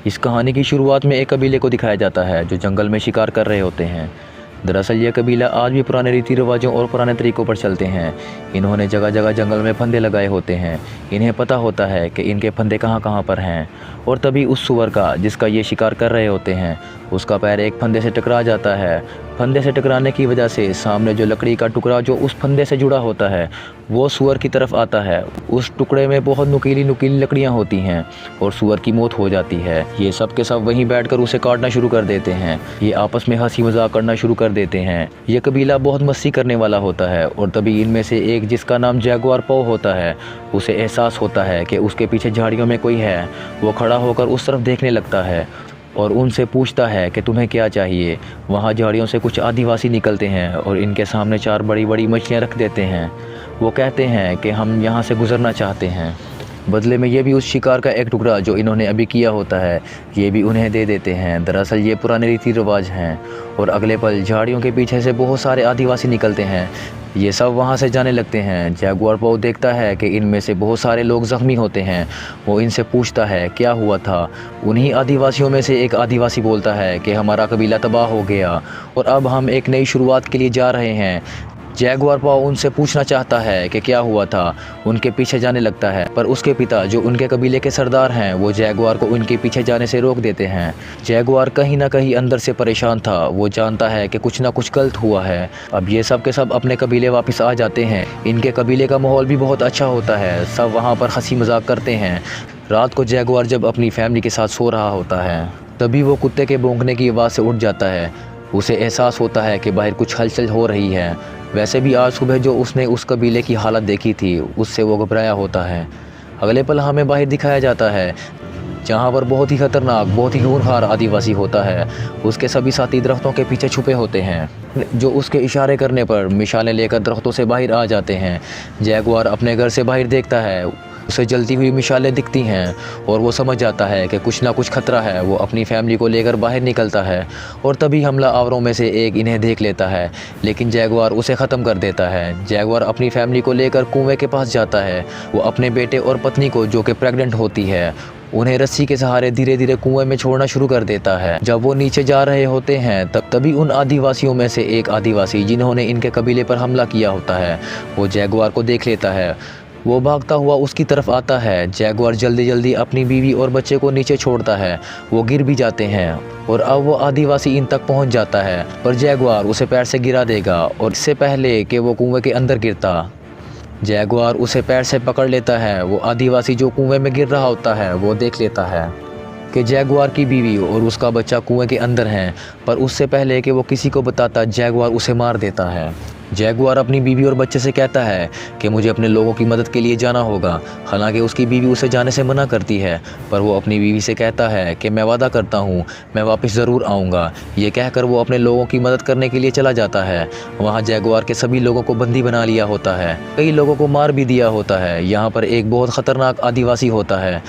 इस कहानी की शुरुआत में एक कबीले को दिखाया जाता है जो जंगल में शिकार कर रहे होते हैं। दरअसल यह कबीला आज भी पुराने रीति रिवाजों और पुराने तरीक़ों पर चलते हैं। इन्होंने जगह जगह जंगल में फंदे लगाए होते हैं। इन्हें पता होता है कि इनके फंदे कहाँ कहाँ पर हैं। और तभी उस सूअर का जिसका ये शिकार कर रहे होते हैं उसका पैर एक फंदे से टकरा जाता है। फंदे से टकराने की वजह से सामने जो लकड़ी का टुकड़ा जो उस फंदे से जुड़ा होता है वो सूअर की तरफ आता है। उस टुकड़े में बहुत नुकीली नुकीली लकड़ियाँ होती हैं और सूअर की मौत हो जाती है। ये सब के सब वहीं बैठकर उसे काटना शुरू कर देते हैं। ये आपस में हंसी मजाक करना शुरू कर देते हैं। ये कबीला बहुत मस्ती करने वाला होता है और तभी इनमें से एक जिसका नाम जैगुआर पो होता है उसे एहसास होता है कि उसके पीछे झाड़ियों में कोई है। वो खड़ा होकर उस तरफ देखने लगता है और उनसे पूछता है कि तुम्हें क्या चाहिए। वहाँ झाड़ियों से कुछ आदिवासी निकलते हैं और इनके सामने 4 बड़ी बड़ी मछलियाँ रख देते हैं। वो कहते हैं कि हम यहाँ से गुज़रना चाहते हैं। बदले में ये भी उस शिकार का एक टुकड़ा जो इन्होंने अभी किया होता है ये भी उन्हें दे देते हैं। दरअसल ये पुराने रीति रिवाज हैं। और अगले पल झाड़ियों के पीछे से बहुत सारे आदिवासी निकलते हैं। ये सब वहाँ से जाने लगते हैं। जैगुआर पो देखता है कि इनमें से बहुत सारे लोग ज़ख्मी होते हैं। वो इनसे पूछता है क्या हुआ था। उन्हीं आदिवासियों में से एक आदिवासी बोलता है कि हमारा कबीला तबाह हो गया और अब हम एक नई शुरुआत के लिए जा रहे हैं। जैगुआर पो उनसे पूछना चाहता है कि क्या हुआ था। उनके पीछे जाने लगता है पर उसके पिता जो उनके कबीले के सरदार हैं वो जैगुआर को उनके पीछे जाने से रोक देते हैं। जैगुआर कहीं ना कहीं अंदर से परेशान था। वो जानता है कि कुछ ना कुछ गलत हुआ है। अब ये सब के सब अपने कबीले वापस आ जाते हैं। इनके कबीले का माहौल भी बहुत अच्छा होता है। सब वहाँ पर हंसी मजाक करते हैं। रात को जैगुआर जब अपनी फैमिली के साथ सो रहा होता है तभी वो कुत्ते के भौंकने की आवाज़ से उठ जाता है। उसे एहसास होता है कि बाहर कुछ हलचल हो रही है। वैसे भी आज सुबह जो उसने उस कबीले की हालत देखी थी उससे वो घबराया होता है। अगले पल हमें बाहर दिखाया जाता है जहाँ पर बहुत ही खतरनाक बहुत ही खूंखार आदिवासी होता है। उसके सभी साथी दरख्तों के पीछे छुपे होते हैं जो उसके इशारे करने पर मिसालें लेकर दरख्तों से बाहर आ जाते हैं। जैगुआर अपने घर से बाहर देखता है। उसे जलती हुई मिसालें दिखती हैं और वो समझ जाता है कि कुछ ना कुछ खतरा है। वो अपनी फैमिली को लेकर बाहर निकलता है और तभी हमला आवरों में से एक इन्हें देख लेता है लेकिन जैगुआर उसे ख़त्म कर देता है। जैगुआर अपनी फैमिली को लेकर कुएं के पास जाता है। वो अपने बेटे और पत्नी को जो कि प्रेग्नेंट होती है उन्हें रस्सी के सहारे धीरे धीरे कुएं में छोड़ना शुरू कर देता है। जब वो नीचे जा रहे होते हैं तभी उन आदिवासियों में से एक आदिवासी जिन्होंने इनके कबीले पर हमला किया होता है वो जैगुआर को देख लेता है। वो भागता हुआ उसकी तरफ आता है। जैगुआर जल्दी जल्दी अपनी बीवी और बच्चे को नीचे छोड़ता है। वो गिर भी जाते हैं और अब वो आदिवासी इन तक पहुंच जाता है पर जैगुआर उसे पैर से गिरा देगा और इससे पहले कि वो कुएं के अंदर गिरता जैगुआर उसे पैर से पकड़ लेता है। वो आदिवासी जो कुएं में गिर रहा होता है वो देख लेता है कि जैगुआर की बीवी और उसका बच्चा कुएं के अंदर हैं पर उससे पहले कि वो किसी को बताता जैगुआर उसे मार देता है। जैगुआर अपनी बीवी और बच्चे से कहता है कि मुझे अपने लोगों की मदद के लिए जाना होगा। हालांकि उसकी बीवी उसे जाने से मना करती है पर वो अपनी बीवी से कहता है कि मैं वादा करता हूँ मैं वापस ज़रूर आऊँगा। ये कहकर वो अपने लोगों की मदद करने के लिए चला जाता है। वहाँ जैगुआर के सभी लोगों को बंदी बना लिया होता है। कई लोगों को मार भी दिया होता है। यहाँ पर एक बहुत ख़तरनाक आदिवासी होता है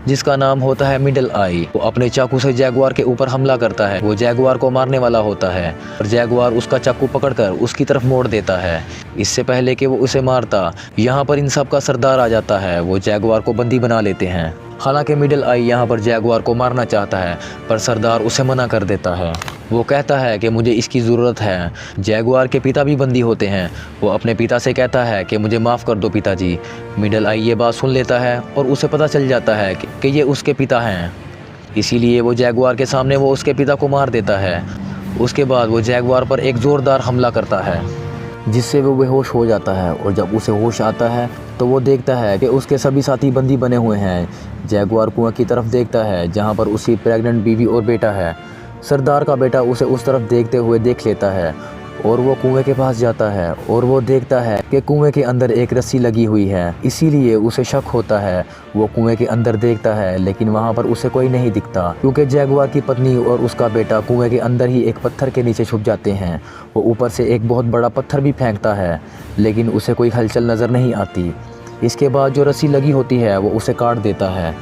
जिसका नाम होता है मिडल आई। वो अपने चाकू से जैगुआर के ऊपर हमला करता है। वो जैगुआर को मारने वाला होता है और जैगुआर उसका चाकू पकड़कर उसकी तरफ मोड़ देता है। इससे पहले कि वो उसे मारता यहाँ पर इन सब का सरदार आ जाता है। वो जैगुआर को बंदी बना लेते हैं। हालांकि मिडल आई यहाँ पर जैगुआर को मारना चाहता है पर सरदार उसे मना कर देता है। वो कहता है कि मुझे इसकी ज़रूरत है। जैगुआर के पिता भी बंदी होते हैं। वो अपने पिता से कहता है कि मुझे माफ़ कर दो पिताजी। मिडल आई ये बात सुन लेता है और उसे पता चल जाता है कि ये उसके पिता हैं। इसीलिए वो जैगुआर के सामने वो उसके पिता को मार देता है। उसके बाद वो जैगुआर पर एक ज़ोरदार हमला करता है जिससे वो बेहोश हो जाता है और जब उसे होश आता है तो वो देखता है कि उसके सभी साथी बंदी बने हुए हैं। जैगुआर कुएं की तरफ देखता है जहाँ पर उसकी प्रेग्नेंट बीवी और बेटा है। सरदार का बेटा उसे उस तरफ देखते हुए देख लेता है और वो कुएं के पास जाता है और वो देखता है कि कुएं के अंदर एक रस्सी लगी हुई है। इसीलिए उसे शक होता है। वो कुएं के अंदर देखता है लेकिन वहाँ पर उसे कोई नहीं दिखता क्योंकि जैगुआर की पत्नी और उसका बेटा कुएं के अंदर ही एक पत्थर के नीचे छुप जाते हैं। वो ऊपर से एक बहुत बड़ा पत्थर भी फेंकता है लेकिन उसे कोई हलचल नज़र नहीं आती। इसके बाद जो रस्सी लगी होती है वो उसे काट देता है।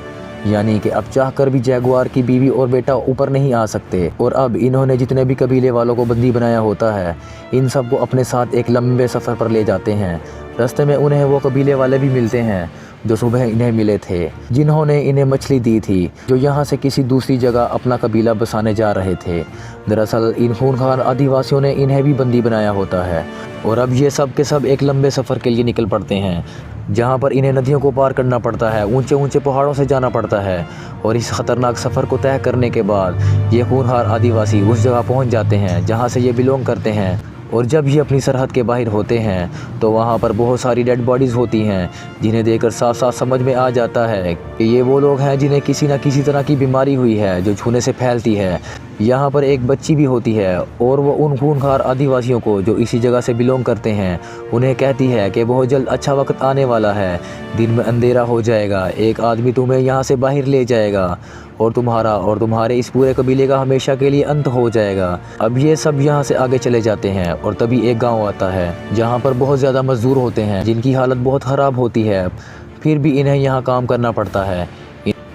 यानी कि अब चाहकर भी जैगुआर की बीवी और बेटा ऊपर नहीं आ सकते। और अब इन्होंने जितने भी कबीले वालों को बंदी बनाया होता है इन सबको अपने साथ एक लंबे सफ़र पर ले जाते हैं। रास्ते में उन्हें वो कबीले वाले भी मिलते हैं जो सुबह इन्हें मिले थे, जिन्होंने इन्हें मछली दी थी, जो यहाँ से किसी दूसरी जगह अपना कबीला बसाने जा रहे थे। दरअसल इन खूंखार आदिवासियों ने इन्हें भी बंदी बनाया होता है और अब ये सब के सब एक लंबे सफ़र के लिए निकल पड़ते हैं, जहाँ पर इन्हें नदियों को पार करना पड़ता है, ऊंचे ऊंचे पहाड़ों से जाना पड़ता है। और इस ख़तरनाक सफ़र को तय करने के बाद ये खूंखार आदिवासी उस जगह पहुँच जाते हैं जहाँ से ये बिलोंग करते हैं। और जब ये अपनी सरहद के बाहर होते हैं तो वहाँ पर बहुत सारी डेड बॉडीज़ होती हैं, जिन्हें देखकर साफ साफ समझ में आ जाता है कि ये वो लोग हैं जिन्हें किसी न किसी तरह की बीमारी हुई है जो छूने से फैलती है। यहाँ पर एक बच्ची भी होती है और वो उन खूंखार आदिवासियों को जो इसी जगह से बिलोंग करते हैं उन्हें कहती है कि बहुत जल्द अच्छा वक्त आने वाला है, दिन में अंधेरा हो जाएगा, एक आदमी तुम्हें यहाँ से बाहर ले जाएगा और तुम्हारा और तुम्हारे इस पूरे कबीले का हमेशा के लिए अंत हो जाएगा। अब ये सब यहाँ से आगे चले जाते हैं और तभी एक गांव आता है जहाँ पर बहुत ज़्यादा मज़दूर होते हैं जिनकी हालत बहुत ख़राब होती है, फिर भी इन्हें यहाँ काम करना पड़ता है।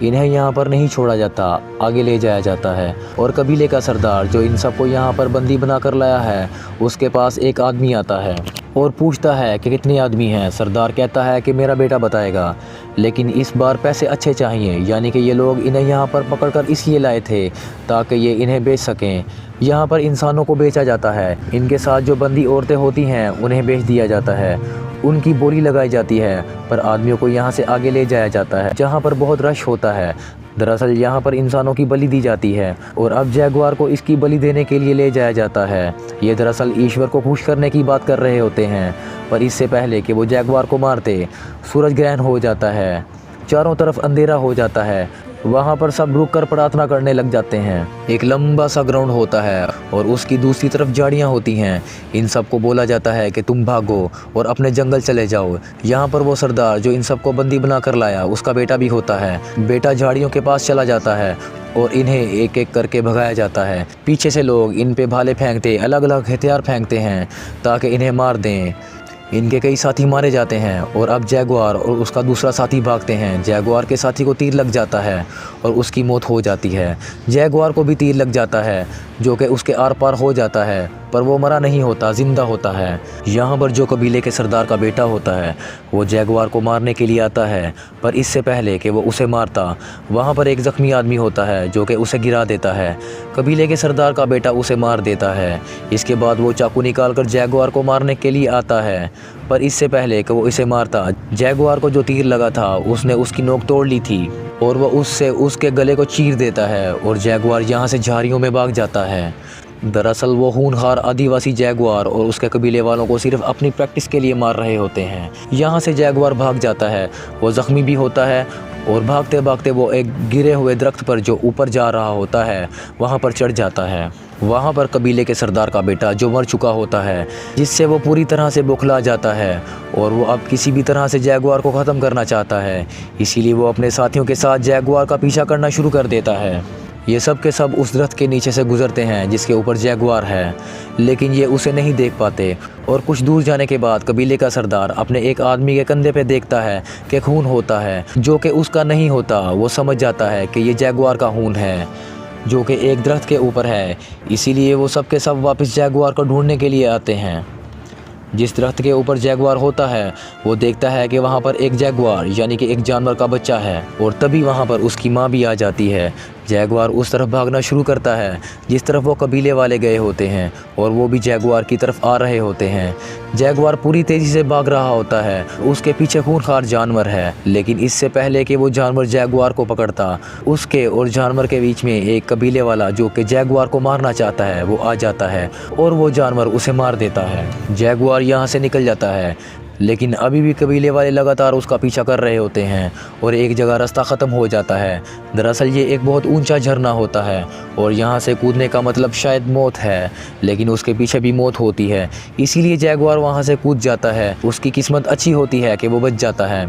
इन्हें यहाँ पर नहीं छोड़ा जाता, आगे ले जाया जाता है। और कबीले का सरदार जो इन सबको यहाँ पर बंदी बना कर लाया है, उसके पास एक आदमी आता है और पूछता है कि कितने आदमी हैं। सरदार कहता है कि मेरा बेटा बताएगा, लेकिन इस बार पैसे अच्छे चाहिए, यानी कि ये लोग इन्हें यहाँ पर पकड़कर इसलिए लाए थे ताकि ये इन्हें बेच सकें। यहाँ पर इंसानों को बेचा जाता है, इनके साथ जो बंदी औरतें होती हैं उन्हें बेच दिया जाता है, उनकी बोली लगाई जाती है, पर आदमियों को यहाँ से आगे ले जाया जाता है जहाँ पर बहुत रश होता है। दरअसल यहाँ पर इंसानों की बलि दी जाती है और अब जैगुआर को इसकी बलि देने के लिए ले जाया जाता है। ये दरअसल ईश्वर को खुश करने की बात कर रहे होते हैं, पर इससे पहले कि वो जैगुआर को मारते सूरज ग्रहण हो जाता है, चारों तरफ अंधेरा हो जाता है। वहाँ पर सब रुक कर प्रार्थना करने लग जाते हैं। एक लंबा सा ग्राउंड होता है और उसकी दूसरी तरफ झाड़ियाँ होती हैं। इन सबको बोला जाता है कि तुम भागो और अपने जंगल चले जाओ। यहाँ पर वो सरदार जो इन सबको बंदी बना कर लाया, उसका बेटा भी होता है। बेटा झाड़ियों के पास चला जाता है और इन्हें एक एक करके भगाया जाता है। पीछे से लोग इन पे भाले फेंकते, अलग अलग हथियार फेंकते हैं ताकि इन्हें मार दें। इनके कई साथी मारे जाते हैं और अब जैगुआर और उसका दूसरा साथी भागते हैं। जैगुआर के साथी को तीर लग जाता है और उसकी मौत हो जाती है। जैगुआर को भी तीर लग जाता है जो कि उसके आर पार हो जाता है, पर वो मरा नहीं होता, जिंदा होता है। यहाँ पर जो कबीले के सरदार का बेटा होता है वो जैगुआर को मारने के लिए आता है, पर इससे पहले कि वो उसे मारता, वहाँ पर एक ज़ख्मी आदमी होता है जो कि उसे गिरा देता है। कबीले के सरदार का बेटा उसे मार देता है। इसके बाद वो चाकू निकाल कर जैगुआर को मारने के लिए आता है, पर इससे पहले कि वो इसे मारता, जैगुआर को जो तीर लगा था उसने उसकी नोक तोड़ ली थी और वह उससे उसके गले को चीर देता है और जैगुआर यहाँ से झाड़ियों में भाग जाता है। दरअसल वो खूंखार आदिवासी जैगुआर और उसके कबीले वालों को सिर्फ अपनी प्रैक्टिस के लिए मार रहे होते हैं। यहाँ से जैगुआर भाग जाता है, वो ज़ख्मी भी होता है और भागते भागते वो एक गिरे हुए दरख्त पर जो ऊपर जा रहा होता है वहाँ पर चढ़ जाता है। वहाँ पर कबीले के सरदार का बेटा जो मर चुका होता है, जिससे वो पूरी तरह से बौखला जाता है और वो अब किसी भी तरह से जैगुआर को ख़त्म करना चाहता है। इसीलिए वो अपने साथियों के साथ जैगुआर का पीछा करना शुरू कर देता है। ये सब के सब उस दरख्त के नीचे से गुजरते हैं जिसके ऊपर जैगुआर है, लेकिन ये उसे नहीं देख पाते। और कुछ दूर जाने के बाद कबीले का सरदार अपने एक आदमी के कंधे पे देखता है कि खून होता है जो कि उसका नहीं होता। वो समझ जाता है कि ये जैगुआर का खून है जो कि एक दरख्त के ऊपर है। इसीलिए वो सब के सब वापस जैगुआर को ढूंढने के लिए आते हैं। जिस दरख्त के ऊपर जैगुआर होता है वो देखता है कि वहाँ पर एक जैगुआर यानी कि एक जानवर का बच्चा है और तभी वहाँ पर उसकी माँ भी आ जाती है। जैगुआर उस तरफ भागना शुरू करता है जिस तरफ वो कबीले वाले गए होते हैं और वो भी जैगुआर की तरफ आ रहे होते हैं। जैगुआर पूरी तेज़ी से भाग रहा होता है, उसके पीछे खूंखार जानवर है, लेकिन इससे पहले कि वो जानवर जैगुआर को पकड़ता, उसके और जानवर के बीच में एक कबीले वाला जो कि जैगुआर को मारना चाहता है वो आ जाता है और वो जानवर उसे मार देता है। जैगुआर यहाँ से निकल जाता है, लेकिन अभी भी कबीले वाले लगातार उसका पीछा कर रहे होते हैं और एक जगह रास्ता ख़त्म हो जाता है। दरअसल ये एक बहुत ऊंचा झरना होता है और यहाँ से कूदने का मतलब शायद मौत है, लेकिन उसके पीछे भी मौत होती है। इसीलिए जैगुआर वहाँ से कूद जाता है। उसकी किस्मत अच्छी होती है कि वो बच जाता है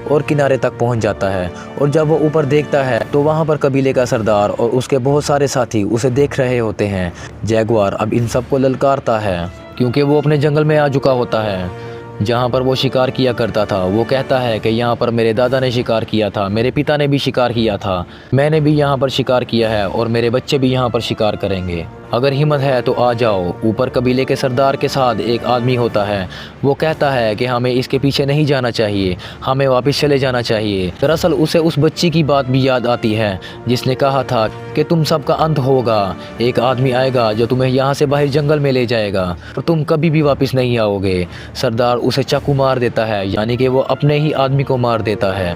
और किनारे तक पहुँच जाता है। और जब वो ऊपर देखता है तो वहाँ पर कबीले का सरदार और उसके बहुत सारे साथी उसे देख रहे होते हैं। जैगुआर अब इन सबको ललकारता है क्योंकि वो अपने जंगल में आ चुका होता है जहाँ पर वो शिकार किया करता था। वो कहता है कि यहाँ पर मेरे दादा ने शिकार किया था, मेरे पिता ने भी शिकार किया था, मैंने भी यहाँ पर शिकार किया है और मेरे बच्चे भी यहाँ पर शिकार करेंगे। अगर हिम्मत है तो आ जाओ। ऊपर कबीले के सरदार के साथ एक आदमी होता है। वो कहता है कि हमें इसके पीछे नहीं जाना चाहिए, हमें वापस चले जाना चाहिए। दरअसल उसे उस बच्ची की बात भी याद आती है जिसने कहा था कि तुम सबका अंत होगा। एक आदमी आएगा जो तुम्हें यहाँ से बाहर जंगल में ले जाएगा और तुम कभी भी वापस नहीं आओगे। सरदार उसे चाकू मार देता है, यानी कि वो अपने ही आदमी को मार देता है।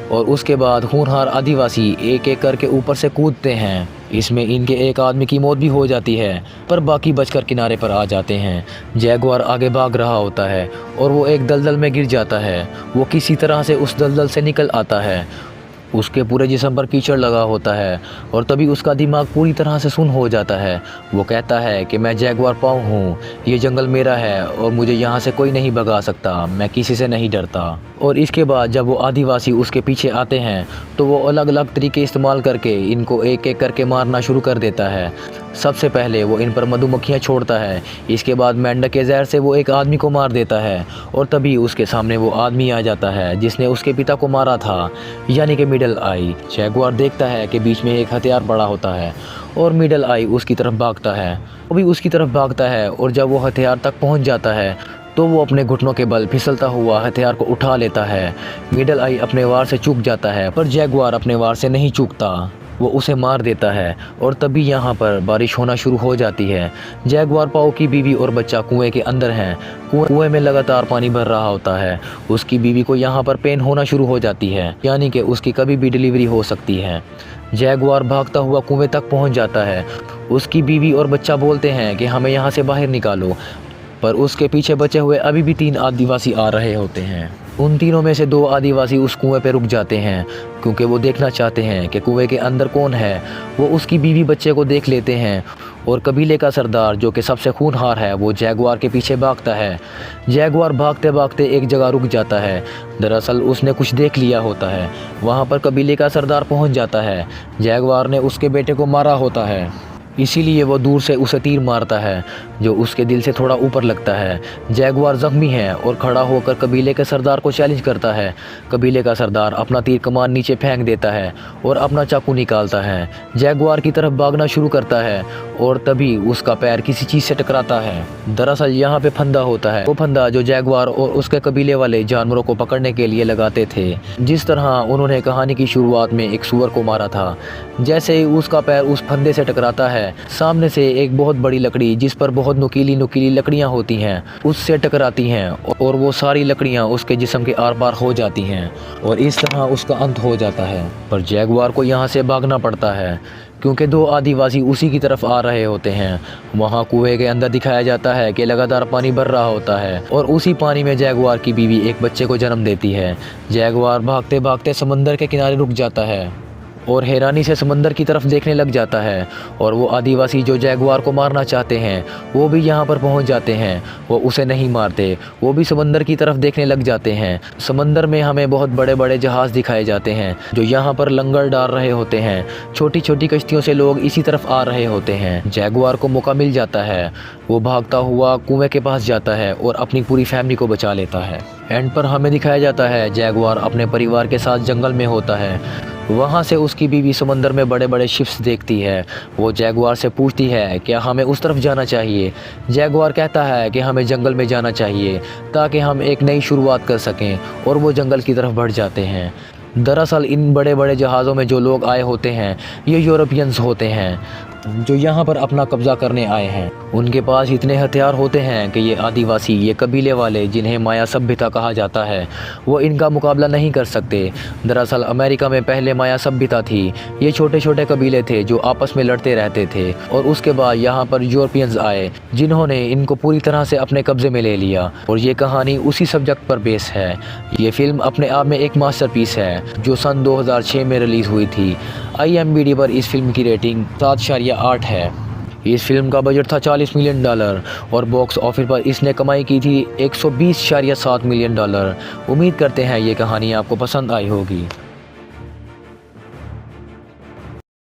और उसके बाद होनहार आदिवासी एक एक करके ऊपर से कूदते हैं। इसमें इनके एक आदमी की मौत भी हो जाती है, पर बाकी बचकर किनारे पर आ जाते हैं। जैगुआर आगे भाग रहा होता है और वो एक दलदल में गिर जाता है। वो किसी तरह से उस दलदल से निकल आता है। उसके पूरे जिस्म पर कीचड़ लगा होता है और तभी उसका दिमाग पूरी तरह से सुन्न हो जाता है। वो कहता है कि मैं जैगुआर पाऊ हूँ, ये जंगल मेरा है और मुझे यहाँ से कोई नहीं भगा सकता, मैं किसी से नहीं डरता। और इसके बाद जब वो आदिवासी उसके पीछे आते हैं तो वो अलग अलग तरीके इस्तेमाल करके इनको एक एक करके मारना शुरू कर देता है। सबसे पहले वो इन पर मधुमक्खियाँ छोड़ता है। इसके बाद मेंढक के जहर से वो एक आदमी को मार देता है और तभी उसके सामने वो आदमी आ जाता है जिसने उसके पिता को मारा था, यानी कि मिडल आई। जैगुआर देखता है कि बीच में एक हथियार पड़ा होता है और मिडल आई उसकी तरफ भागता है। वो भी उसकी तरफ भागता है और जब वो हथियार तक पहुंच जाता है तो वो अपने घुटनों के बल फिसलता हुआ हथियार को उठा लेता है। मिडल आई अपने वार से चूक जाता है, पर जैगुआर अपने वार से नहीं चूकता। वो उसे मार देता है और तभी यहाँ पर बारिश होना शुरू हो जाती है। जैगुआर पाओ की बीवी और बच्चा कुएं के अंदर हैं। कुएं में लगातार पानी भर रहा होता है। उसकी बीवी को यहाँ पर पेन होना शुरू हो जाती है, यानी कि उसकी कभी भी डिलीवरी हो सकती है। जैगुआर भागता हुआ कुएं तक पहुँच जाता है। उसकी बीवी और बच्चा बोलते हैं कि हमें यहाँ से बाहर निकालो, पर उसके पीछे बचे हुए अभी भी 3 आदिवासी आ रहे होते हैं। उन तीनों में से 2 आदिवासी उस कुएं पे रुक जाते हैं क्योंकि वो देखना चाहते हैं कि कुएं के अंदर कौन है। वो उसकी बीवी बच्चे को देख लेते हैं और कबीले का सरदार जो कि सबसे खूनहार है वो जैगुआर के पीछे भागता है। जैगुआर भागते भागते एक जगह रुक जाता है। दरअसल उसने कुछ देख लिया होता है। वहाँ पर कबीले का सरदार पहुँच जाता है। जैगुआर ने उसके बेटे को मारा होता है, इसीलिए वो दूर से उसे तीर मारता है जो उसके दिल से थोड़ा ऊपर लगता है। जैगुआर जख्मी है और खड़ा होकर कबीले के सरदार को चैलेंज करता है। कबीले का सरदार अपना तीर कमान नीचे फेंक देता है और अपना चाकू निकालता है। जैगुआर की तरफ भागना शुरू करता है और तभी उसका पैर किसी चीज़ से टकराता है। दरअसल यहाँ पे फंदा होता है, वो फंदा जो जैगुआर और उसके कबीले वाले जानवरों को पकड़ने के लिए लगाते थे। जिस तरह उन्होंने कहानी की शुरुआत में एक सूअर को मारा था, जैसे ही उसका पैर उस फंदे से टकराता है, सामने से एक बहुत बड़ी लकड़ी जिस पर बहुत नुकीली नुकीली लकड़ियां होती हैं उससे टकराती हैं और वो सारी लकड़ियां उसके जिस्म के आर पार हो जाती हैं और इस तरह उसका अंत हो जाता है। पर जैगुआर को यहाँ से भागना पड़ता है क्योंकि 2 आदिवासी उसी की तरफ आ रहे होते हैं। वहाँ कुएं के अंदर दिखाया जाता है कि लगातार पानी भर रहा होता है और उसी पानी में जैगुआर की बीवी एक बच्चे को जन्म देती है। जैगुआर भागते भागते समंदर के किनारे रुक जाता है और हैरानी से समंदर की तरफ देखने लग जाता है और वो आदिवासी जो जैगुआर को मारना चाहते हैं वो भी यहाँ पर पहुँच जाते हैं। वो उसे नहीं मारते, वो भी समंदर की तरफ देखने लग जाते हैं। समंदर में हमें बहुत बड़े बड़े जहाज़ दिखाए जाते हैं जो यहाँ पर लंगर डाल रहे होते हैं। छोटी छोटी कश्तियों से लोग इसी तरफ आ रहे होते हैं। जैगुआर को मौका मिल जाता है, वो भागता हुआ कुएं के पास जाता है और अपनी पूरी फैमिली को बचा लेता है। एंड पर हमें दिखाया जाता है जैगुआर अपने परिवार के साथ जंगल में होता है। वहाँ से उसकी बीवी समंदर में बड़े बड़े शिप्स देखती है। वो जैगुआर से पूछती है क्या हमें उस तरफ जाना चाहिए। जैगुआर कहता है कि हमें जंगल में जाना चाहिए ताकि हम एक नई शुरुआत कर सकें, और वो जंगल की तरफ बढ़ जाते हैं। दरअसल इन बड़े बड़े जहाज़ों में जो लोग आए होते हैं ये यूरोपियंस होते हैं जो यहाँ पर अपना कब्ज़ा करने आए हैं। उनके पास इतने हथियार होते हैं कि ये आदिवासी, ये कबीले वाले जिन्हें माया सभ्यता कहा जाता है, वो इनका मुकाबला नहीं कर सकते। दरअसल अमेरिका में पहले माया सभ्यता थी। ये छोटे छोटे कबीले थे जो आपस में लड़ते रहते थे और उसके बाद यहाँ पर यूरोपियंस आए जिन्होंने इनको पूरी तरह से अपने कब्ज़े में ले लिया। और ये कहानी उसी सब्जेक्ट पर बेस है। ये फिल्म अपने आप में एक मास्टरपीस है जो सन 2006 में रिलीज़ हुई थी। IMDb पर इस फिल्म की रेटिंग 7.8 है। इस फिल्म का बजट था $40 मिलियन और बॉक्स ऑफिस पर इसने कमाई की थी $120.7 मिलियन। उम्मीद करते हैं ये कहानी आपको पसंद आई होगी।